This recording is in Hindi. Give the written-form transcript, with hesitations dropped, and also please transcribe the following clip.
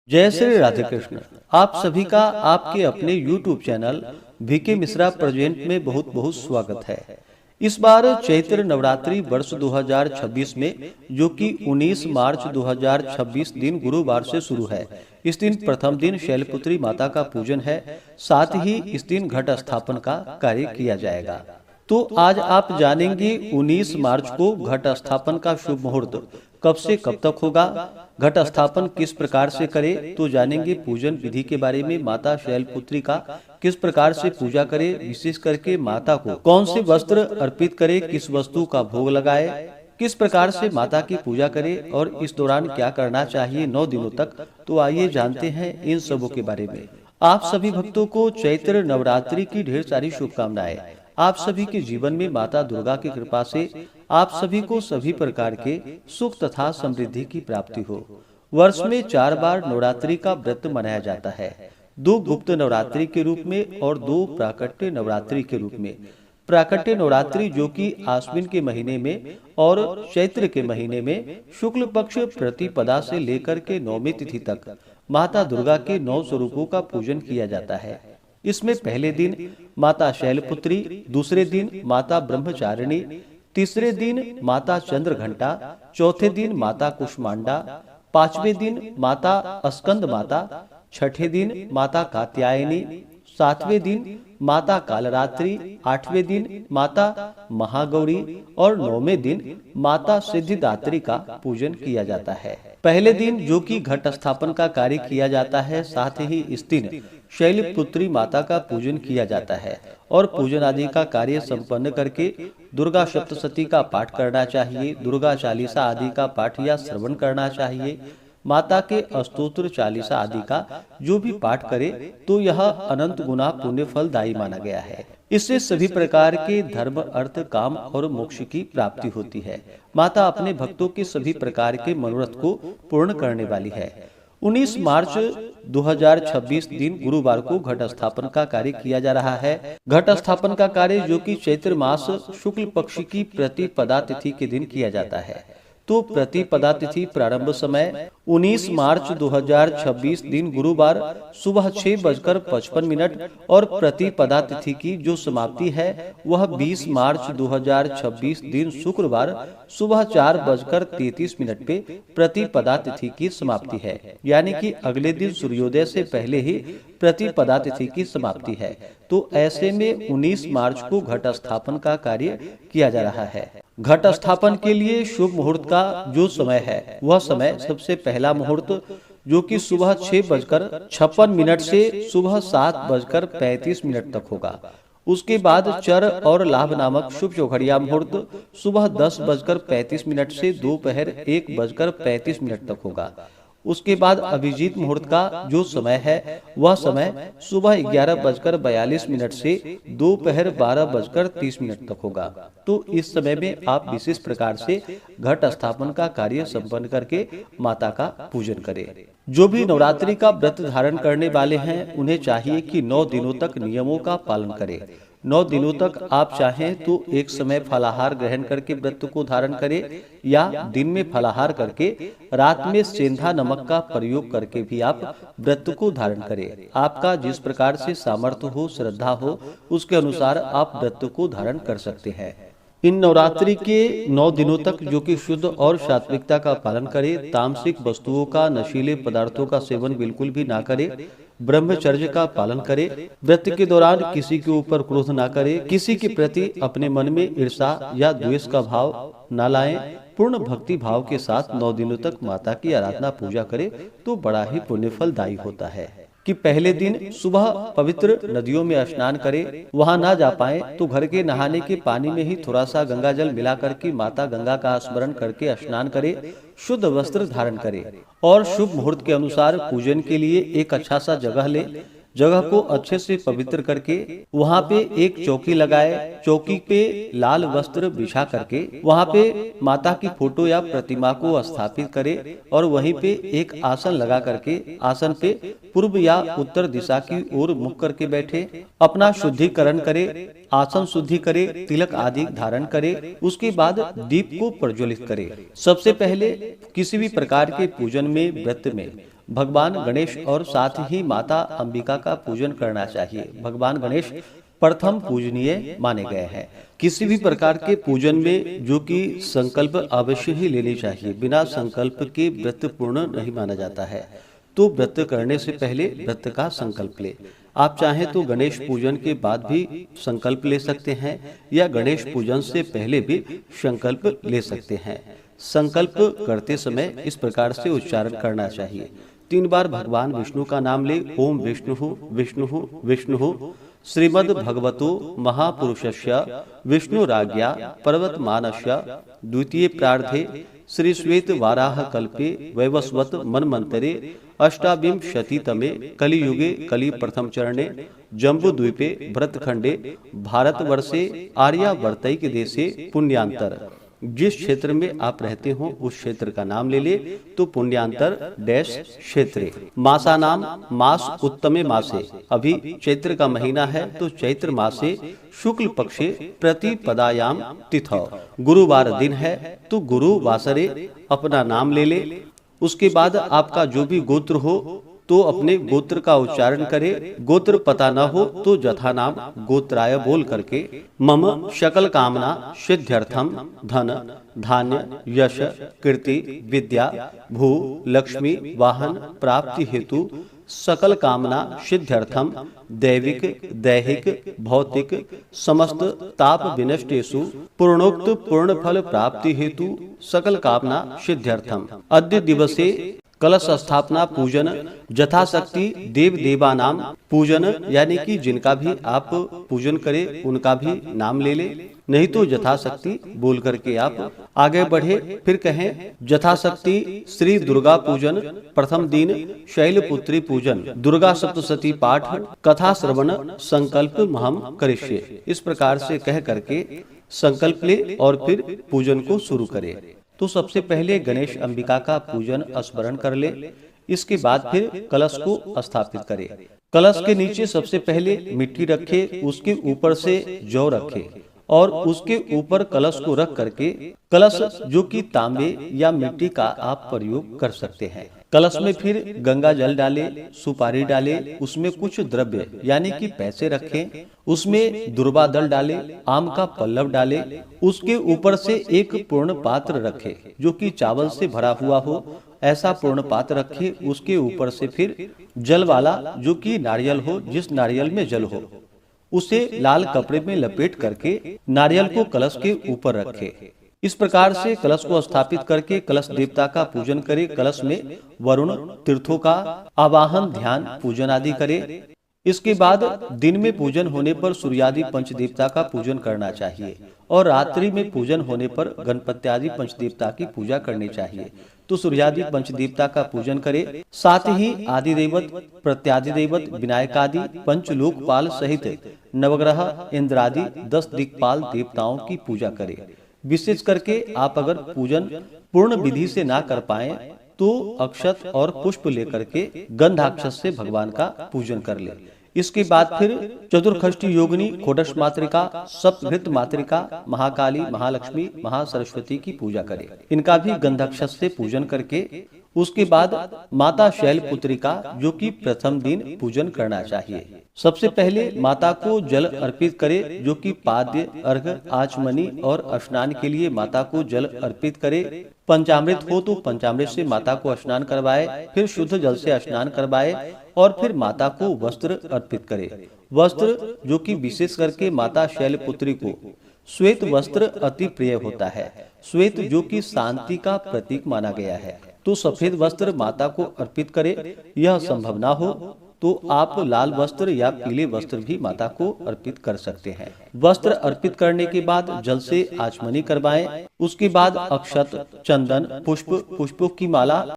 जय श्री राधे कृष्ण। आप सभी का आपके अपने YouTube channel VK Mishra present में बहुत बहुत स्वागत है। इस बार चैत्र नवरात्रि वर्ष 2026 में जो कि 19 मार्च 2026 दिन गुरुवार से शुरू है। इस दिन प्रथम दिन शैलपुत्री माता का पूजन है, साथ ही इस दिन घट स्थापन का कार्य किया जाएगा। तो आज आप जानेंगे 19 मार्च को घट स्थापन का शुभ मुहूर्त कब से कब तक होगा, घट स्थापन किस प्रकार से करें, तो जानेंगे पूजन विधि के बारे में। माता शैलपुत्री का किस प्रकार से पूजा करें, विशेष करके माता को कौन से वस्त्र अर्पित करें, किस वस्तु का भोग लगाए, किस प्रकार से माता की पूजा करें और इस दौरान क्या करना चाहिए 9 दिनों तक। तो आइए जानते हैं इन सबों के बारे में। आप सभी भक्तों को चैत्र नवरात्रि की ढेर सारी शुभकामनाएं। आप सभी के जीवन में माता दुर्गा की कृपा से आप सभी को सभी प्रकार के सुख तथा समृद्धि की प्राप्ति हो। वर्ष में 4 बार नवरात्रि का व्रत मनाया जाता है, 2 गुप्त नवरात्रि के रूप में और 2 प्राकट्य नवरात्रि के रूप में। प्राकट्य नवरात्रि जो कि आश्विन के महीने में और चैत्र के महीने में शुक्ल पक्ष प्रतिपदा से लेकर के 9वीं तिथि तक माता दुर्गा के 9 स्वरूपों का पूजन किया जाता है। इसमें पहले दिन माता शैलपुत्री, दूसरे दिन माता ब्रह्मचारिणी, तीसरे दिन माता चंद्रघंटा, चौथे दिन माता कुष्मांडा, 5वें दिन माता स्कंद माता, 6ठे दिन माता कात्यायनी, 7वें दिन माता कालरात्रि, 8वें दिन माता महागौरी और 9वें दिन माता सिद्धिदात्री का पूजन किया जाता है। पहले दिन जो कि घट स्थापन का कार्य किया जाता है, साथ ही इस दिन शैलपुत्री माता का पूजन किया जाता है और पूजन आदि का कार्य संपन्न करके दुर्गा सप्तशती का पाठ करना चाहिए, दुर्गा चालीसा आदि का पाठ या श्रवण करना चाहिए। माता के अस्तोत्र चालीसा आदि का जो भी पाठ करे तो यह अनंत गुना पुण्य फलदायी माना गया है। इससे सभी प्रकार के धर्म, अर्थ, काम और मोक्ष की प्राप्ति होती है। माता अपने भक्तों के सभी प्रकार के मनोरथ को पूर्ण करने वाली है। 19 मार्च 2026 दिन गुरुवार को घट स्थापन का कार्य किया जा रहा है। घट स्थापन का कार्य जो कि चैत्र मास शुक्ल पक्ष की प्रतिपदा तिथि के दिन किया जाता है। तो प्रतिपदा तिथि प्रारंभ समय 19 मार्च 2026 दिन गुरुवार सुबह 6:55 और प्रतिपदा तिथि की जो समाप्ति है वह 20 मार्च 2026 दिन शुक्रवार सुबह 4:33 पे प्रतिपदा तिथि की समाप्ति है। यानी कि अगले दिन सूर्योदय से पहले ही प्रतिपदा तिथि की समाप्ति है। तो ऐसे में 19 मार्च को घट स्थापन का कार्य किया जा रहा है। घट स्थापन के लिए शुभ मुहूर्त का जो समय है वह समय सबसे पहला मुहूर्त जो कि सुबह 6:56 से सुबह 7:35 तक होगा। उसके बाद चर और लाभ नामक शुभ चौघड़िया मुहूर्त सुबह 10:35 से दोपहर 1:35 तक होगा। उसके बाद अभिजीत मुहूर्त का जो समय है वह समय सुबह 11:42 से दोपहर 12:30 तक होगा। तो इस समय में आप विशेष प्रकार से घट स्थापन का कार्य संपन्न करके माता का पूजन करें। जो भी नवरात्रि का व्रत धारण करने वाले हैं उन्हें चाहिए कि 9 दिनों तक नियमों का पालन करें। 9 दिनों तक आप चाहें तो एक समय फलाहार ग्रहण करके व्रत को धारण करें या दिन में फलाहार करके रात में सेंधा नमक का प्रयोग करके भी आप व्रत को धारण करें। आपका जिस प्रकार से सामर्थ्य हो, श्रद्धा हो, उसके अनुसार आप व्रत को धारण कर सकते हैं। इन नवरात्रि के 9 दिनों तक जो कि शुद्ध और सात्विकता का पालन करें, तामसिक वस्तुओं का, नशीले पदार्थों का सेवन बिल्कुल भी ना करें, ब्रह्मचर्य का पालन करें, व्रत के दौरान किसी के ऊपर क्रोध ना करें, किसी के प्रति अपने मन में ईर्ष्या या द्वेष का भाव ना लाएं, पूर्ण भक्ति भाव के साथ 9 दिनों तक माता की आराधना पूजा करें तो बड़ा ही पुण्य फलदायी होता है। कि पहले दिन सुबह पवित्र नदियों में स्नान करें, वहां ना जा पाए तो घर के नहाने के पानी में ही थोड़ा सा गंगा जल मिला करके माता गंगा का स्मरण करके स्नान करें, शुद्ध वस्त्र धारण करें और शुभ मुहूर्त के अनुसार पूजन के लिए एक अच्छा सा जगह ले। जगह को अच्छे से पवित्र करके वहाँ पे एक चौकी लगाए, चौकी पे लाल वस्त्र बिछा करके वहाँ पे माता की फोटो या प्रतिमा को स्थापित करे और वहीं पे एक आसन लगा करके आसन पे पूर्व या उत्तर दिशा की ओर मुख करके बैठे, अपना शुद्धिकरण करे, आसन शुद्धि करे, तिलक आदि धारण करे, उसके बाद दीप को प्रज्वलित करे। सबसे पहले किसी भी प्रकार के पूजन में व्रत में भगवान गणेश और साथ ही माता अंबिका का पूजन करना चाहिए। भगवान गणेश प्रथम पूजनीय माने गए हैं। किसी भी प्रकार के पूजन में जो कि संकल्प अवश्य ही लेनी चाहिए। बिना संकल्प के व्रत पूर्ण नहीं माना जाता है। तो व्रत करने से पहले व्रत का संकल्प ले। आप चाहें तो गणेश पूजन के बाद भी संकल्प ले सकते हैं या गणेश पूजन से पहले भी संकल्प ले सकते हैं। संकल्प करते समय इस प्रकार से उच्चारण करना चाहिए। 3 बार भगवान विष्णु का नाम ले। ओम विष्णु विष्णु विष्णु श्रीमद् भगवतो महापुरुषस्य विष्णुराज्ञा पर्वतमानस्य द्वितीय प्रार्धे श्री श्वेत वाराह कल्पे वैवस्वत मन्वन्तरे अष्टाविंशतितमे कलियुगे कलि प्रथम चरणे जम्बूद्वीपे भरतखंडे भारतवर्षे आर्यावर्तैक देशे पुण्यांतर। जिस क्षेत्र में आप रहते हो उस क्षेत्र का नाम ले ले तो पुण्यांतर डैश क्षेत्रे। मासा नाम मास उत्तमे मासे। अभी चैत्र का महीना है तो चैत्र मासे शुक्ल पक्षे प्रतिपदायाम तिथौ। गुरुवार दिन है तो गुरु वासरे अपना नाम ले ले। उसके बाद आपका जो भी गोत्र हो तो अपने गोत्र का उच्चारण करे। गोत्र पता न हो तो जथा नाम गोत्राय बोल करके मम शकल कामना सिद्ध्यर्थम धन धान्य यश कीर्ति विद्या भू लक्ष्मी वाहन प्राप्ति हेतु सकल कामना सिद्ध्यर्थम दैविक दैहिक भौतिक समस्त ताप विनष्टेषु पूर्णोक्त पूर्ण फल प्राप्ति हेतु सकल कामना सिद्ध्यर्थम अद्य दिवसे कलश स्थापना पूजन यथाशक्ति देव देवानाम पूजन, यानी कि जिनका भी आप पूजन करें उनका भी नाम ले ले। नहीं तो यथाशक्ति बोल करके आप आगे बढ़े। फिर कहें यथाशक्ति श्री दुर्गा पूजन प्रथम दिन शैलपुत्री पूजन दुर्गा सप्तशती पाठ कथा श्रवण संकल्प महम करिष्ये। इस प्रकार से कह करके संकल्प ले और फिर पूजन को शुरू करे। तो सबसे पहले गणेश अंबिका का पूजन स्मरण कर ले। इसके बाद फिर कलश को स्थापित करे। कलश के नीचे सबसे पहले मिट्टी रखे, उसके ऊपर से जौ रखे और उसके ऊपर कलश को रख करके कलश जो कि तांबे या मिट्टी का आप प्रयोग कर सकते हैं। कलश में फिर गंगा जल डाले, सुपारी डाले, उसमें कुछ द्रव्य यानी कि पैसे रखें, उसमें दुर्वा दल डाले, आम का पल्लव डाले, उसके ऊपर से एक पूर्ण पात्र रखे जो कि चावल से भरा हुआ हो, ऐसा पूर्ण पात्र रखे। उसके ऊपर से फिर जल वाला जो कि नारियल हो, जिस नारियल में जल हो उसे लाल कपड़े में लपेट करके नारियल को कलश के ऊपर रखे। इस प्रकार से कलश को स्थापित करके कलश देवता का पूजन करे। कलश में वरुण तीर्थों का आवाहन ध्यान पूजन आदि करे। इसके बाद दिन में पूजन होने पर सूर्यादि पंचदेवता का पूजन करना चाहिए और रात्रि में पूजन होने पर गणपत्यादि पंचदेवता की पूजा करनी चाहिए। तो सूर्यादि पंचदेवता का पूजन करे। साथ ही आदि देवत प्रत्यादि देवत विनायकादि पंचलोकपाल सहित नवग्रह इंद्रादि 10 दिक्पाल देवताओं की पूजा करे। विशेष करके आप अगर पूजन पूर्ण विधि से ना कर पाए तो अक्षत और पुष्प लेकर के गंधाक्षत से भगवान का पूजन कर ले। इसके बाद फिर चतुर्षष्ठी योगिनी खोडश मातृका सप्तघृत मातृका महाकाली महालक्ष्मी महासरस्वती की पूजा करे। इनका भी गंधाक्षत से पूजन करके उसके बाद माता शैलपुत्री का जो कि प्रथम दिन पूजन करना चाहिए। सबसे पहले माता को जल अर्पित करे जो कि पाद्य अर्घ आचमनी और स्नान के लिए माता को जल अर्पित करे। पंचामृत हो तो पंचामृत से माता को स्नान करवाए, फिर शुद्ध जल से स्नान करवाए और फिर माता को वस्त्र अर्पित करे। वस्त्र जो कि विशेष करके माता शैलपुत्री को श्वेत वस्त्र अति प्रिय होता है। श्वेत जो कि शांति का प्रतीक माना गया है, तो सफेद वस्त्र माता को अर्पित करे। यह संभव ना हो तो आप लाल वस्त्र या पीले वस्त्र भी माता को अर्पित कर सकते हैं। वस्त्र अर्पित करने के बाद जल से आचमनी करवाएं। उसके बाद अक्षत चंदन पुष्पों की माला